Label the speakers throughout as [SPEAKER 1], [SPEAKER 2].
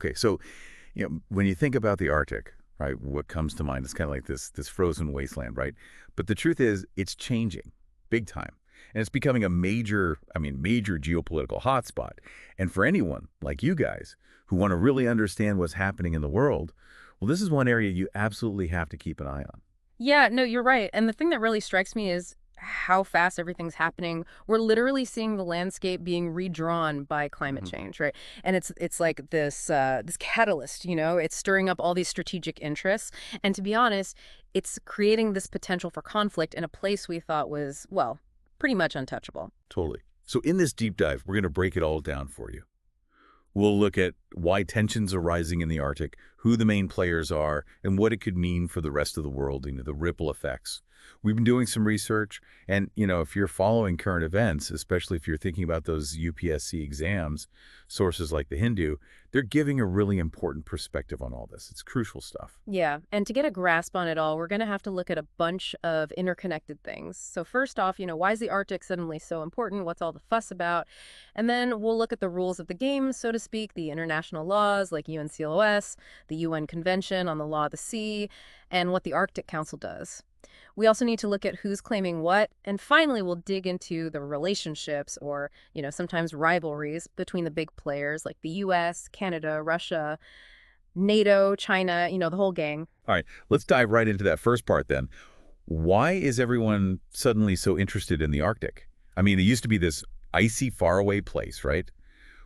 [SPEAKER 1] Okay, so when you think about the Arctic, right, what comes to mind is kind of like this frozen wasteland, right? But the truth is, it's changing big time. And it's becoming a major geopolitical hotspot. And for anyone like you guys who want to really understand what's happening in the world, well, this is one area you absolutely have to keep an eye on.
[SPEAKER 2] Yeah, no, you're right. And the thing that really strikes me is how fast everything's happening. We're literally seeing the landscape being redrawn by climate
[SPEAKER 1] hmm
[SPEAKER 2] change, right? And it's like this catalyst, it's stirring up all these strategic interests. And to be honest, it's creating this potential for conflict in a place we thought was, well, pretty much untouchable.
[SPEAKER 1] Totally. So in this deep dive, we're going to break it all down for you. We'll look at why tensions are rising in the Arctic, who the main players are, and what it could mean for the rest of the world, the ripple effects. We've been doing some research, and, if you're following current events, especially if you're thinking about those UPSC exams, sources like the Hindu, they're giving a really important perspective on all this. It's crucial stuff.
[SPEAKER 2] Yeah, and to get a grasp on it all, we're going to have to look at a bunch of interconnected things. So first off, why is the Arctic suddenly so important? What's all the fuss about? And then we'll look at the rules of the game, so to speak, the international laws like UNCLOS, the UN Convention on the Law of the Sea, and what the Arctic Council does. We also need to look at who's claiming what, and finally we'll dig into the relationships or, sometimes rivalries between the big players like the US, Canada, Russia, NATO, China, the whole gang.
[SPEAKER 1] All right, let's dive right into that first part then. Why is everyone suddenly so interested in the Arctic? It used to be this icy, faraway place, right?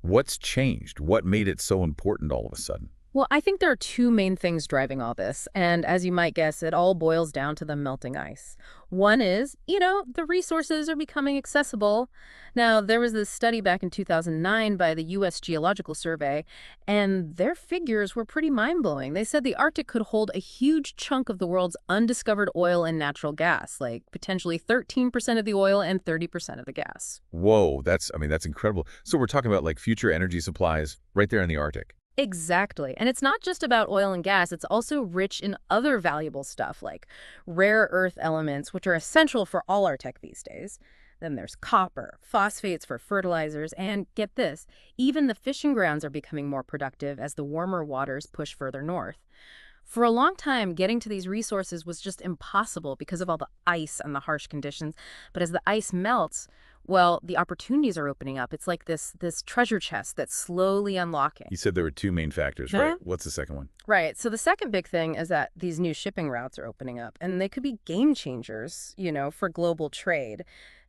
[SPEAKER 1] What's changed? What made it so important all of a sudden?
[SPEAKER 2] Well, I think there are two main things driving all this, and as you might guess, it all boils down to the melting ice. One is, the resources are becoming accessible. Now, there was this study back in 2009 by the U.S. Geological Survey, and their figures were pretty mind-blowing. They said the Arctic could hold a huge chunk of the world's undiscovered oil and natural gas, like potentially 13% of the oil and 30% of the gas.
[SPEAKER 1] Whoa, that's incredible. So we're talking about like future energy supplies right there in the Arctic.
[SPEAKER 2] Exactly. And it's not just about oil and gas. It's also rich in other valuable stuff like rare earth elements, which are essential for all our tech these days. Then there's copper, phosphates for fertilizers, and get this, even the fishing grounds are becoming more productive as the warmer waters push further north. For a long time, getting to these resources was just impossible because of all the ice and the harsh conditions. But as the ice melts, well, the opportunities are opening up. It's like this treasure chest that's slowly unlocking.
[SPEAKER 1] You said there were two main factors, right? What's the second one?
[SPEAKER 2] Right. So the second big thing is that these new shipping routes are opening up, and they could be game changers, for global trade.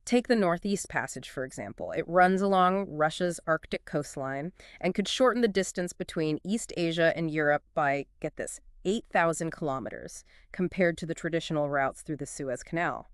[SPEAKER 2] Take the Northeast Passage, for example. It runs along Russia's Arctic coastline and could shorten the distance between East Asia and Europe by, get this, 8,000 kilometers compared to the traditional routes through the Suez Canal.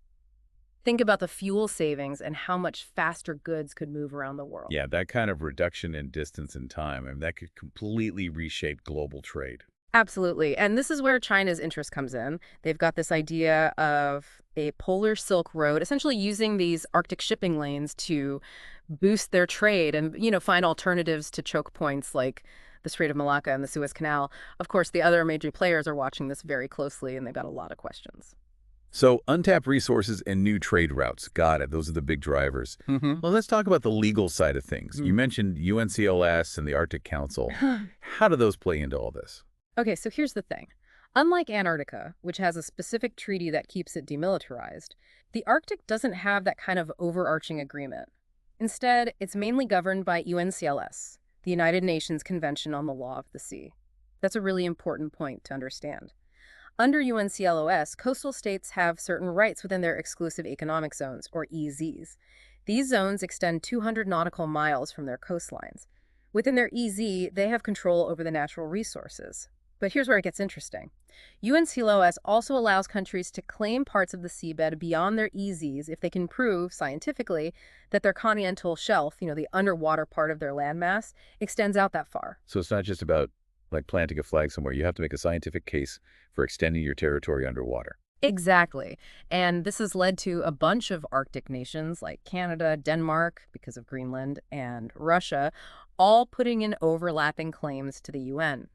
[SPEAKER 2] Think about the fuel savings and how much faster goods could move around the world.
[SPEAKER 1] Yeah, that kind of reduction in distance and time, that could completely reshape global trade.
[SPEAKER 2] Absolutely. And this is where China's interest comes in. They've got this idea of a polar Silk Road, essentially using these Arctic shipping lanes to boost their trade and, find alternatives to choke points like the Strait of Malacca and the Suez Canal. Of course, the other major players are watching this very closely, and they've got a lot of questions.
[SPEAKER 1] So untapped resources and new trade routes. Got it. Those are the big drivers.
[SPEAKER 2] Mm-hmm.
[SPEAKER 1] Well, let's talk about the legal side of things. You mentioned UNCLOS and the Arctic Council. How do those play into all this?
[SPEAKER 2] Okay, so here's the thing. Unlike Antarctica, which has a specific treaty that keeps it demilitarized, the Arctic doesn't have that kind of overarching agreement. Instead, it's mainly governed by UNCLOS, the United Nations Convention on the Law of the Sea. That's a really important point to understand. Under UNCLOS, coastal states have certain rights within their exclusive economic zones, or EZs. These zones extend 200 nautical miles from their coastlines. Within their EZ, they have control over the natural resources. But here's where it gets interesting. UNCLOS also allows countries to claim parts of the seabed beyond their EZs if they can prove, scientifically, that their continental shelf, the underwater part of their landmass, extends out that far.
[SPEAKER 1] So it's not just about like planting a flag somewhere. You have to make a scientific case for extending your territory underwater.
[SPEAKER 2] Exactly. And this has led to a bunch of Arctic nations like Canada, Denmark, because of Greenland, and Russia, all putting in overlapping claims to the UN.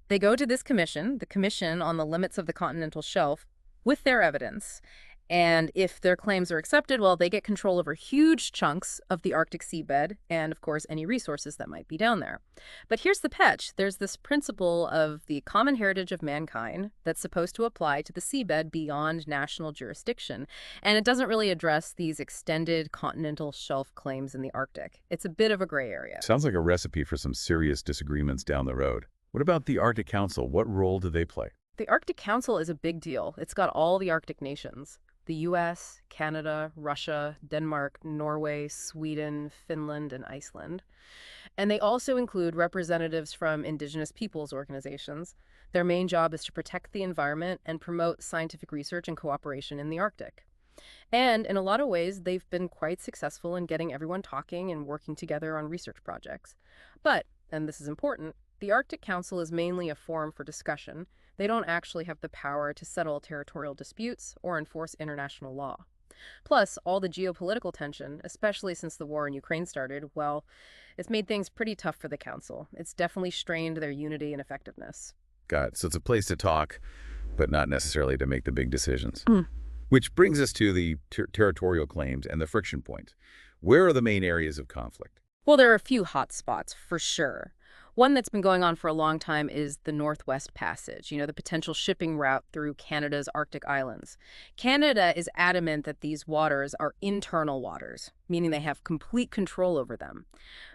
[SPEAKER 2] They go to this commission, the Commission on the Limits of the Continental Shelf, with their evidence. And if their claims are accepted, well, they get control over huge chunks of the Arctic seabed and, of course, any resources that might be down there. But here's the catch. There's this principle of the common heritage of mankind that's supposed to apply to the seabed beyond national jurisdiction. And it doesn't really address these extended continental shelf claims in the Arctic. It's a bit of a gray area.
[SPEAKER 1] Sounds like a recipe for some serious disagreements down the road. What about the Arctic Council? What role do they play?
[SPEAKER 2] The Arctic Council is a big deal. It's got all the Arctic nations. The US, Canada, Russia, Denmark, Norway, Sweden, Finland, and Iceland. And they also include representatives from indigenous peoples organizations. Their main job is to protect the environment and promote scientific research and cooperation in the Arctic. And in a lot of ways, they've been quite successful in getting everyone talking and working together on research projects. But, and this is important, the Arctic Council is mainly a forum for discussion. They don't actually have the power to settle territorial disputes or enforce international law. Plus, all the geopolitical tension, especially since the war in Ukraine started, well, it's made things pretty tough for the Council. It's definitely strained their unity and effectiveness.
[SPEAKER 1] Got it. So it's a place to talk, but not necessarily to make the big decisions.
[SPEAKER 2] Mm.
[SPEAKER 1] Which brings us to the territorial claims and the friction points. Where are the main areas of conflict?
[SPEAKER 2] Well, there are a few hot spots, for sure. One that's been going on for a long time is the Northwest Passage, the potential shipping route through Canada's Arctic islands. Canada is adamant that these waters are internal waters, meaning they have complete control over them.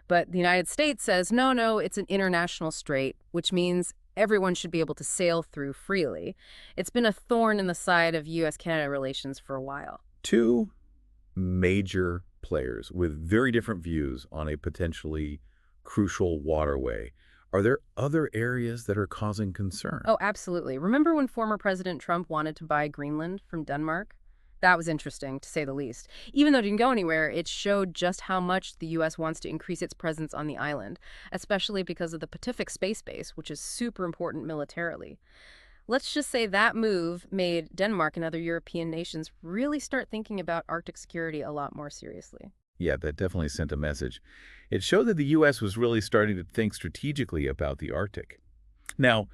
[SPEAKER 2] But the United States says, no, it's an international strait, which means everyone should be able to sail through freely. It's been a thorn in the side of U.S.-Canada relations for a while.
[SPEAKER 1] Two major players with very different views on a potentially crucial waterway. Are there other areas that are causing concern?
[SPEAKER 2] Oh, absolutely. Remember when former President Trump wanted to buy Greenland from Denmark? That was interesting, to say the least. Even though it didn't go anywhere, it showed just how much the U.S. wants to increase its presence on the island, especially because of the Pacific Space Base, which is super important militarily. Let's just say that move made Denmark and other European nations really start thinking about Arctic security a lot more seriously.
[SPEAKER 1] Yeah, that definitely sent a message. It showed that the U.S. was really starting to think strategically about the Arctic. Now,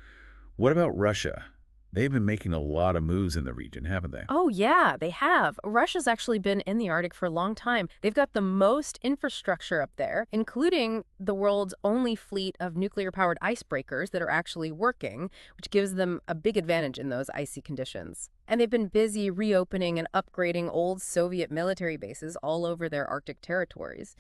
[SPEAKER 1] what about Russia? They've been making a lot of moves in the region, haven't they?
[SPEAKER 2] Oh, yeah, they have. Russia's actually been in the Arctic for a long time. They've got the most infrastructure up there, including the world's only fleet of nuclear-powered icebreakers that are actually working, which gives them a big advantage in those icy conditions. And they've been busy reopening and upgrading old Soviet military bases all over their Arctic territories.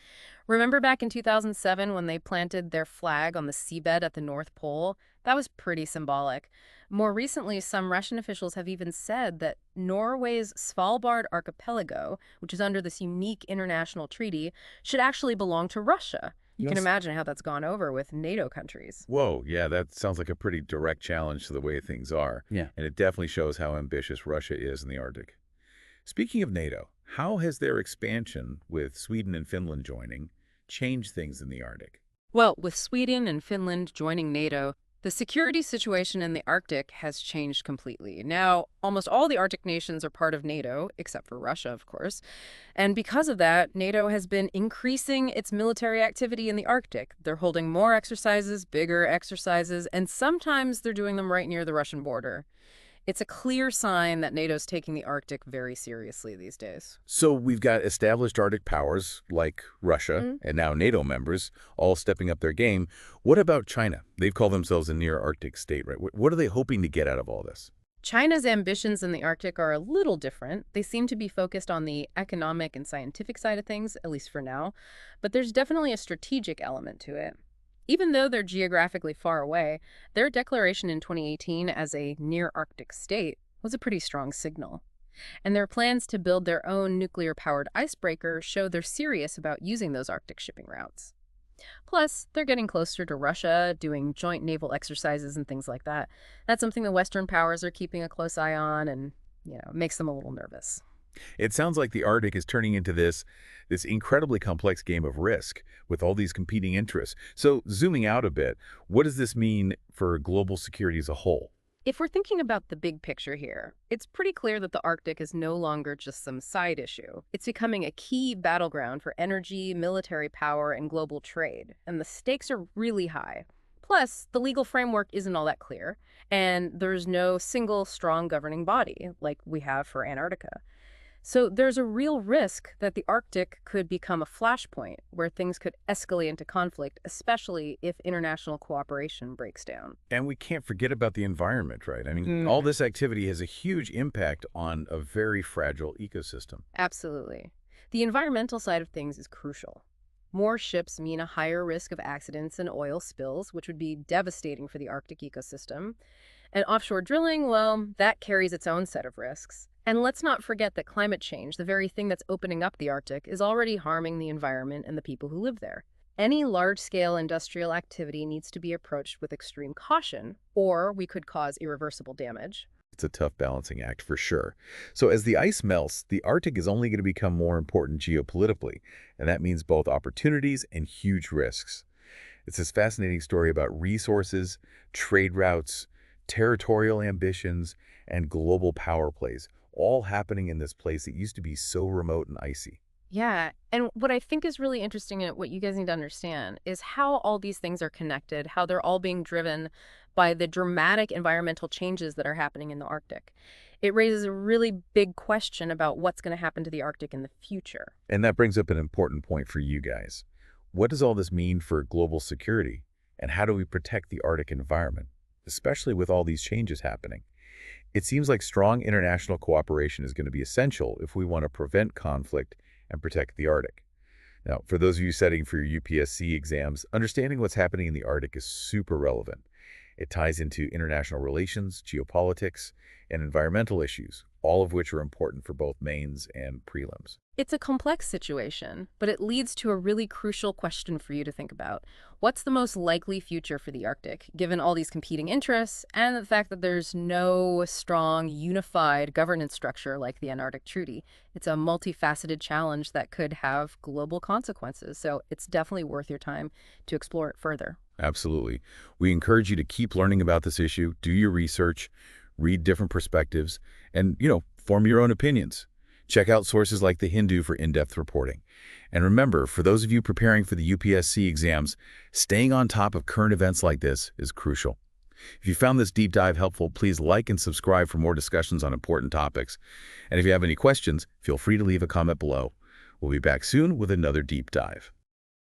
[SPEAKER 2] Remember back in 2007 when they planted their flag on the seabed at the North Pole? That was pretty symbolic. More recently, some Russian officials have even said that Norway's Svalbard archipelago, which is under this unique international treaty, should actually belong to Russia. You can imagine how that's gone over with NATO countries.
[SPEAKER 1] Whoa, yeah, that sounds like a pretty direct challenge to the way things are.
[SPEAKER 3] Yeah.
[SPEAKER 1] And it definitely shows how ambitious Russia is in the Arctic. Speaking of NATO, how has their expansion, with Sweden and Finland joining, changed things in the Arctic?
[SPEAKER 2] Well, with Sweden and Finland joining NATO, the security situation in the Arctic has changed completely. Now, almost all the Arctic nations are part of NATO, except for Russia, of course. And because of that, NATO has been increasing its military activity in the Arctic. They're holding more exercises, bigger exercises, and sometimes they're doing them right near the Russian border. It's a clear sign that NATO's taking the Arctic very seriously these days.
[SPEAKER 1] So we've got established Arctic powers like Russia and now NATO members all stepping up their game. What about China? They've called themselves a near-Arctic state, right? What are they hoping to get out of all this?
[SPEAKER 2] China's ambitions in the Arctic are a little different. They seem to be focused on the economic and scientific side of things, at least for now. But there's definitely a strategic element to it. Even though they're geographically far away, their declaration in 2018 as a near-Arctic state was a pretty strong signal. And their plans to build their own nuclear-powered icebreaker show they're serious about using those Arctic shipping routes. Plus, they're getting closer to Russia, doing joint naval exercises and things like that. That's something the Western powers are keeping a close eye on and, makes them a little nervous.
[SPEAKER 1] It sounds like the Arctic is turning into this incredibly complex game of risk with all these competing interests. So zooming out a bit, what does this mean for global security as a whole?
[SPEAKER 2] If we're thinking about the big picture here, it's pretty clear that the Arctic is no longer just some side issue. It's becoming a key battleground for energy, military power, and global trade. And the stakes are really high. Plus, the legal framework isn't all that clear, and there's no single strong governing body like we have for Antarctica. So there's a real risk that the Arctic could become a flashpoint where things could escalate into conflict, especially if international cooperation breaks down.
[SPEAKER 1] And we can't forget about the environment, right? I mean, all this activity has a huge impact on a very fragile ecosystem.
[SPEAKER 2] Absolutely. The environmental side of things is crucial. More ships mean a higher risk of accidents and oil spills, which would be devastating for the Arctic ecosystem. And offshore drilling, well, that carries its own set of risks. And let's not forget that climate change, the very thing that's opening up the Arctic, is already harming the environment and the people who live there. Any large-scale industrial activity needs to be approached with extreme caution, or we could cause irreversible damage.
[SPEAKER 1] It's a tough balancing act for sure. So as the ice melts, the Arctic is only going to become more important geopolitically, and that means both opportunities and huge risks. It's this fascinating story about resources, trade routes, territorial ambitions, and global power plays, all happening in this place that used to be so remote and icy.
[SPEAKER 2] Yeah, and what I think is really interesting and what you guys need to understand is how all these things are connected, how they're all being driven by the dramatic environmental changes that are happening in the Arctic. It raises a really big question about what's going to happen to the Arctic in the future.
[SPEAKER 1] And that brings up an important point for you guys. What does all this mean for global security? And how do we protect the Arctic environment, especially with all these changes happening? It seems like strong international cooperation is going to be essential if we want to prevent conflict and protect the Arctic. Now, for those of you studying for your UPSC exams, understanding what's happening in the Arctic is super relevant. It ties into international relations, geopolitics, and environmental issues, all of which are important for both mains and prelims.
[SPEAKER 2] It's a complex situation, but it leads to a really crucial question for you to think about. What's the most likely future for the Arctic, given all these competing interests and the fact that there's no strong, unified governance structure like the Antarctic Treaty? It's a multifaceted challenge that could have global consequences, so it's definitely worth your time to explore it further.
[SPEAKER 1] Absolutely. We encourage you to keep learning about this issue, do your research, read different perspectives, and, form your own opinions. Check out sources like The Hindu for in-depth reporting. And remember, for those of you preparing for the UPSC exams, staying on top of current events like this is crucial. If you found this deep dive helpful, please like and subscribe for more discussions on important topics. And if you have any questions, feel free to leave a comment below. We'll be back soon with another deep dive.